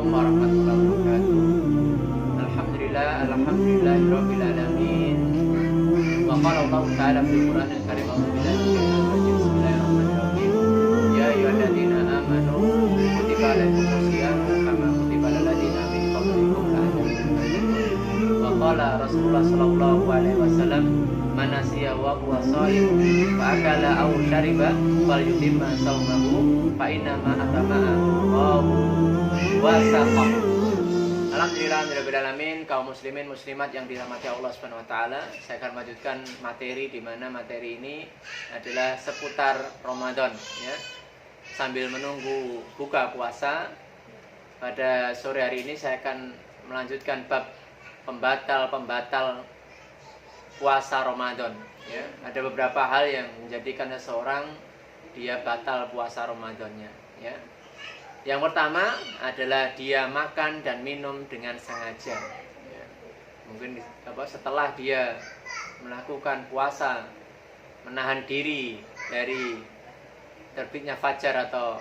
Assalamualaikum warahmatullahi wabarakatuh. Alhamdulillahirabbil alamin. Wa qala Allah ta'ala fil Qur'anil karim a'udzubillahi minasyaitonir rajim. Bismillahirrahmanirrahim. Ya ayyuhalladzina amanu kutiba alaikumus syiyamu kama kutiba alal ladzina min qablikum la'allakum tattaqun. Wa qala Rasulullah sallallahu alaihi wasallam man nasiya wa huwa shaim fa akala aw syariba falyutimma shaumahu fa inna ma atama'ahu wa saqah. Alhamdulillahirabbil kaum muslimin muslimat yang dirahmati Allah Subhanahu wa taala. Saya akan melanjutkan materi di mana materi ini adalah seputar Ramadan ya. Sambil menunggu buka puasa, pada sore hari ini saya akan melanjutkan bab pembatal puasa Ramadan ya. Ada beberapa hal yang menjadikan seseorang dia batal puasa Ramadannya ya. Yang pertama adalah dia makan dan minum dengan sengaja ya. Mungkin setelah dia melakukan puasa, menahan diri dari terbitnya fajar atau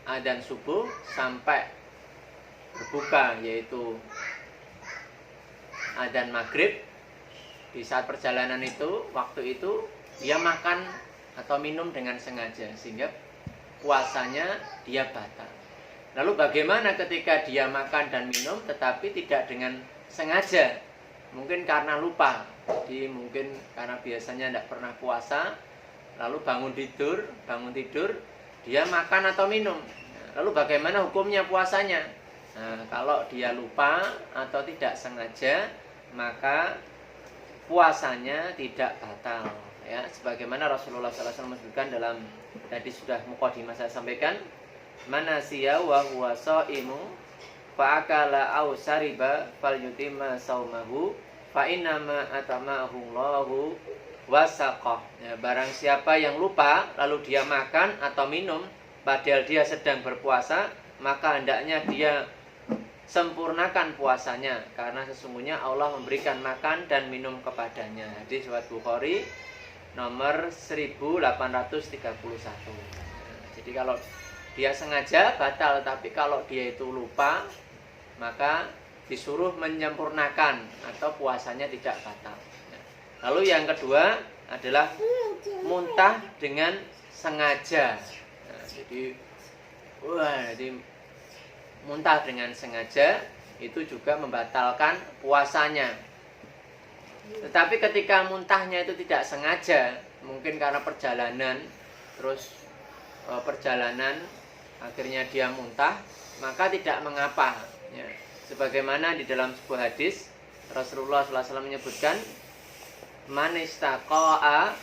adzan subuh sampai berbuka, yaitu adzan maghrib. Di saat perjalanan itu, waktu itu dia makan atau minum dengan sengaja sehingga puasanya dia batal. Lalu bagaimana ketika dia makan dan minum tetapi tidak dengan sengaja? Mungkin karena lupa. Jadi mungkin karena biasanya tidak pernah puasa, lalu bangun tidur dia makan atau minum. Lalu bagaimana hukumnya puasanya? Nah, kalau dia lupa atau tidak sengaja, maka puasanya tidak batal ya, sebagaimana Rasulullah SAW menyebutkan dalam tadi sudah mukadimah saya sampaikan, manasiya wa huwa shaimu fa akala aw syariba falyutimma saumahu fa innama atamahu Allahu wasaqah ya, barang siapa yang lupa lalu dia makan atau minum padahal dia sedang berpuasa, maka hendaknya dia sempurnakan puasanya karena sesungguhnya Allah memberikan makan dan minum kepadanya. Hadis riwayat Bukhari nomor 1831. Jadi kalau dia sengaja batal, tapi kalau dia itu lupa maka disuruh menyempurnakan atau puasanya tidak batal. Lalu yang kedua adalah muntah dengan sengaja. Nah, jadi muntah dengan sengaja itu juga membatalkan puasanya. Tetapi ketika muntahnya itu tidak sengaja, mungkin karena perjalanan, terus perjalanan akhirnya dia muntah, maka tidak mengapa ya. Sebagaimana di dalam sebuah hadis Rasulullah SAW menyebutkan, man istaqa'a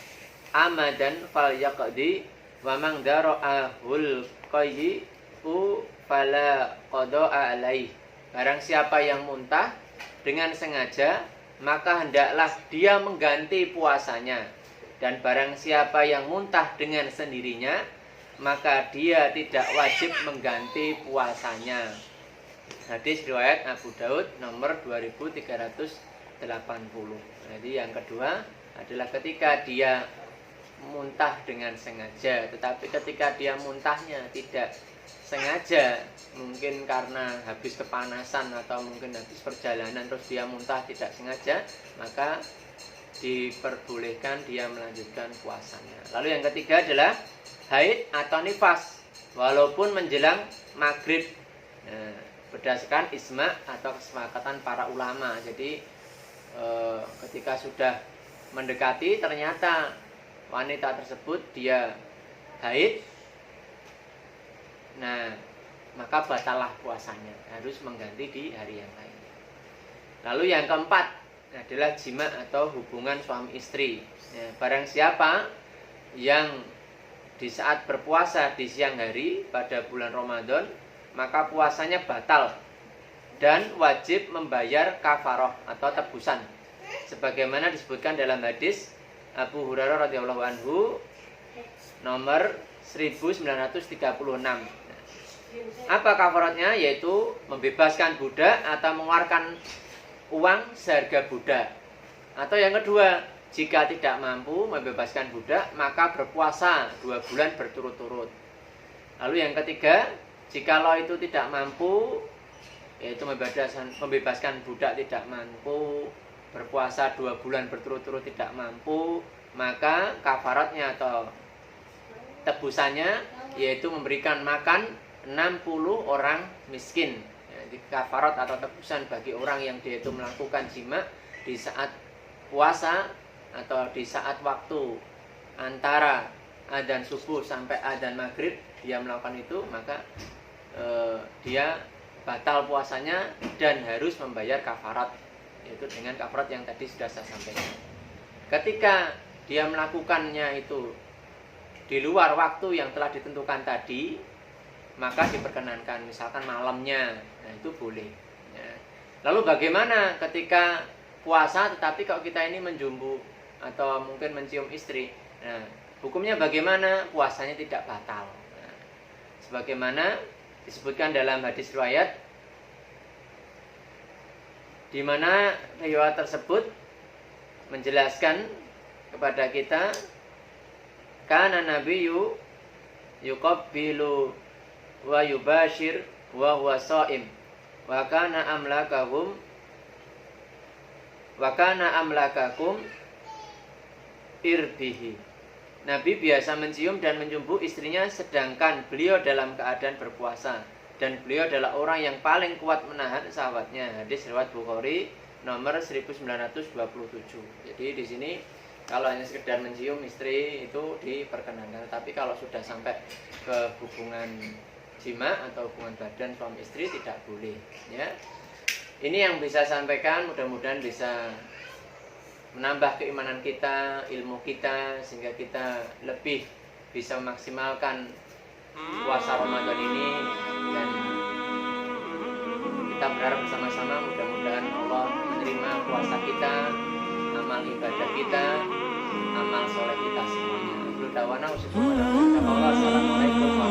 amadan falyaqdi wa man dara'ahul qayyi'u fala qada'a alaih. Barang siapa yang muntah dengan sengaja, maka hendaklah dia mengganti puasanya. Dan barang siapa yang muntah dengan sendirinya, maka dia tidak wajib mengganti puasanya. Hadis riwayat Abu Daud nomor 2380. Jadi yang kedua adalah ketika dia muntah dengan sengaja, tetapi ketika dia muntahnya tidak sengaja, mungkin karena habis kepanasan atau mungkin habis perjalanan terus dia muntah tidak sengaja, maka diperbolehkan dia melanjutkan puasanya. Lalu yang ketiga adalah haid atau nifas walaupun menjelang maghrib. Nah, berdasarkan ijma atau kesepakatan para ulama. Jadi ketika sudah mendekati ternyata wanita tersebut dia haid, nah maka batalah puasanya, harus mengganti di hari yang lain. Lalu yang keempat adalah jima atau hubungan suami istri ya, barang siapa yang di saat berpuasa di siang hari pada bulan Ramadan, maka puasanya batal dan wajib membayar kafaroh atau tebusan sebagaimana disebutkan dalam hadis Abu Hurairah radhiyallahu anhu nomor 1936. Apa kafaratnya? Yaitu membebaskan budak atau mengeluarkan uang seharga budak. Atau yang kedua, jika tidak mampu membebaskan budak, maka berpuasa 2 bulan berturut-turut. Lalu yang ketiga, Jikalau itu tidak mampu, yaitu membebaskan budak tidak mampu, berpuasa 2 bulan berturut-turut tidak mampu, maka kafaratnya atau tebusannya yaitu memberikan makan 60 orang miskin. Jadi kafarat atau tebusan bagi orang yang dia itu melakukan jima di saat puasa atau di saat waktu antara adzan subuh sampai adzan maghrib, dia melakukan itu, maka dia batal puasanya dan harus membayar kafarat, yaitu dengan kafarat yang tadi sudah saya sampaikan. Ketika dia melakukannya itu di luar waktu yang telah ditentukan tadi, maka diperkenankan, misalkan malamnya, nah itu boleh ya. Lalu bagaimana ketika puasa tetapi kalau kita ini menjumbu atau mungkin mencium istri, nah hukumnya bagaimana? Puasanya tidak batal. Nah, sebagaimana disebutkan dalam hadis riwayat, di mana riwayat tersebut menjelaskan kepada kita, kana nabiyyu yuqabbilu wa yubashir wa huwa shaim wa kana amlakakum irbihi. Nabi biasa mencium dan menjumbu istrinya sedangkan beliau dalam keadaan berpuasa, dan beliau adalah orang yang paling kuat menahan syahwatnya. Hadis riwayat Bukhari nomor 1927. Jadi di sini kalau hanya sekedar mencium istri itu diperkenankan, tapi kalau sudah sampai ke hubungan jima atau hubungan badan suami istri tidak boleh ya. Ini yang bisa sampaikan, mudah-mudahan bisa menambah keimanan kita, ilmu kita, sehingga kita lebih bisa memaksimalkan puasa Ramadan ini, dan kita berharap bersama-sama mudah-mudahan Allah menerima puasa kita, amal ibadah kita, amal soleh kita semuanya. Assalamualaikum